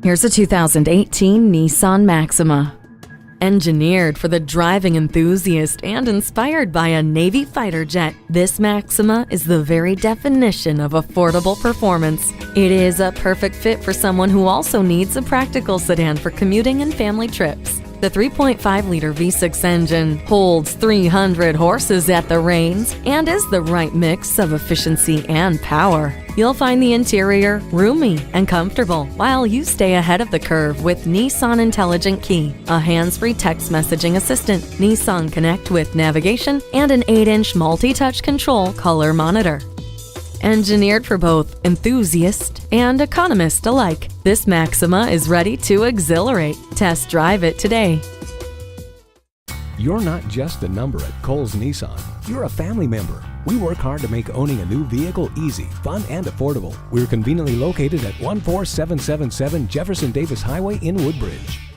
Here's a 2018 Nissan Maxima. Engineered for the driving enthusiast and inspired by a Navy fighter jet, this Maxima is the very definition of affordable performance. It is a perfect fit for someone who also needs a practical sedan for commuting and family trips. The 3.5-liter V6 engine holds 300 horses at the reins and is the right mix of efficiency and power. You'll find the interior roomy and comfortable while you stay ahead of the curve with Nissan Intelligent Key, a hands-free text messaging assistant, Nissan Connect with navigation, and an 8-inch multi-touch control color monitor. Engineered for both enthusiast and economist alike, this Maxima is ready to exhilarate. Test drive it today. You're not just a number at Cowles Nissan. You're a family member. We work hard to make owning a new vehicle easy, fun, and affordable. We're conveniently located at 14777 Jefferson Davis Highway in Woodbridge.